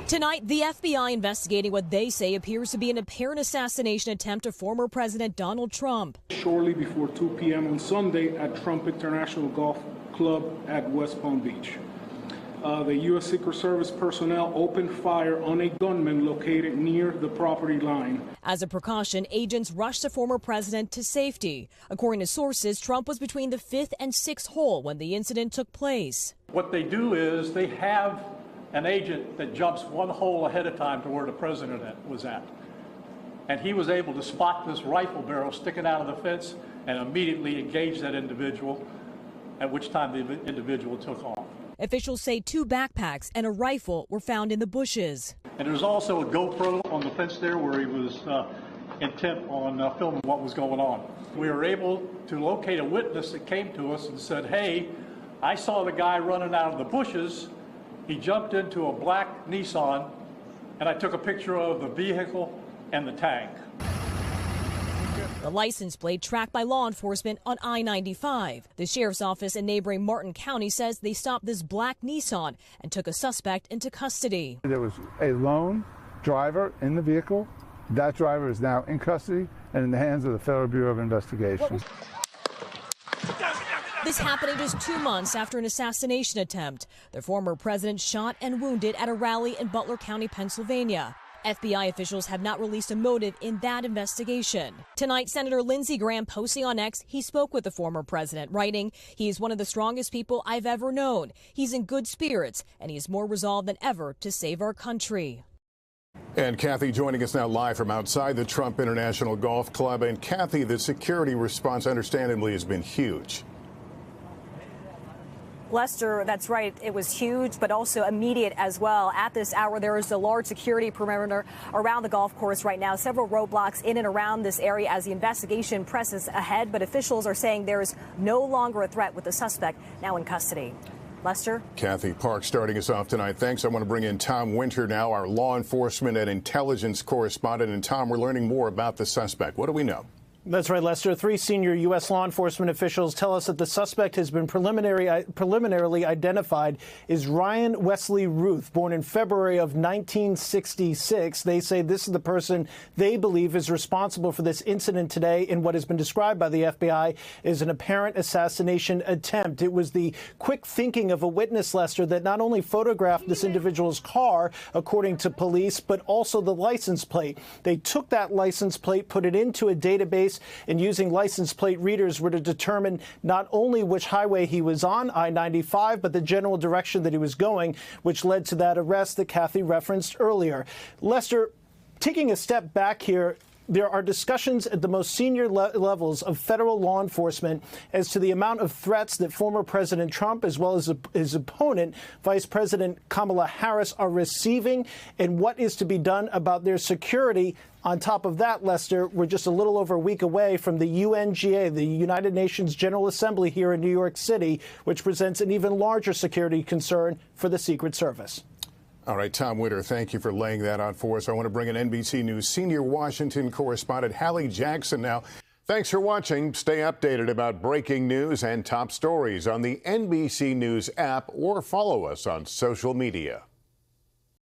Tonight, the FBI investigating what they say appears to be an apparent assassination attempt of former President Donald Trump. Shortly before 2 p.m. on Sunday at Trump International Golf Club at West Palm Beach, the U.S. Secret Service personnel opened fire on a gunman located near the property line. As a precaution, agents rushed the former president to safety. According to sources, Trump was between the 5th and 6th hole when the incident took place. What they do is they have an agent that jumps one hole ahead of time to where the president was at. And he was able to spot this rifle barrel sticking out of the fence and immediately engage that individual, at which time the individual took off. Officials say 2 backpacks and a rifle were found in the bushes. And there's also a GoPro on the fence there where he was intent on filming what was going on. We were able to locate a witness that came to us and said, hey, I saw the guy running out of the bushes. He jumped into a black Nissan, and I took a picture of the vehicle and the tag. The license plate tracked by law enforcement on I-95. The sheriff's office in neighboring Martin County says they stopped this black Nissan and took a suspect into custody. There was a lone driver in the vehicle. That driver is now in custody and in the hands of the Federal Bureau of Investigation. This happening just 2 months after an assassination attempt. The former president shot and wounded at a rally in Butler County, Pennsylvania. FBI officials have not released a motive in that investigation. Tonight, Senator Lindsey Graham posting on X he spoke with the former president, writing, "He is one of the strongest people I've ever known. He's in good spirits, and he is more resolved than ever to save our country." And Kathy joining us now live from outside the Trump International Golf Club. And Kathy, the security response understandably has been huge. Lester, that's right. It was huge, but also immediate as well. At this hour, there is a large security perimeter around the golf course right now. Several roadblocks in and around this area as the investigation presses ahead. But officials are saying there is no longer a threat with the suspect now in custody. Lester? Kathy Park starting us off tonight. Thanks. I want to bring in Tom Winter now, our law enforcement and intelligence correspondent. And Tom, we're learning more about the suspect. What do we know? That's right, Lester. 3 senior U.S. law enforcement officials tell us that the suspect has been preliminarily identified as Ryan Wesley Ruth, born in February of 1966. They say this is the person they believe is responsible for this incident today in what has been described by the FBI as an apparent assassination attempt. It was the quick thinking of a witness, Lester, that not only photographed this individual's car, according to police, but also the license plate. They took that license plate, put it into a database, and using license plate readers were to determine not only which highway he was on, I-95, but the general direction that he was going, which led to that arrest that Kathy referenced earlier. Lester, taking a step back here, there are discussions at the most senior levels of federal law enforcement as to the amount of threats that former President Trump, as well as his opponent, Vice President Kamala Harris, are receiving and what is to be done about their security. On top of that, Lester, we're just a little over a week away from the UNGA, the United Nations General Assembly here in New York City, which presents an even larger security concern for the Secret Service. All right, Tom Winter, thank you for laying that out for us. I want to bring in NBC News senior Washington correspondent Hallie Jackson now. Thanks for watching. Stay updated about breaking news and top stories on the NBC News app or follow us on social media.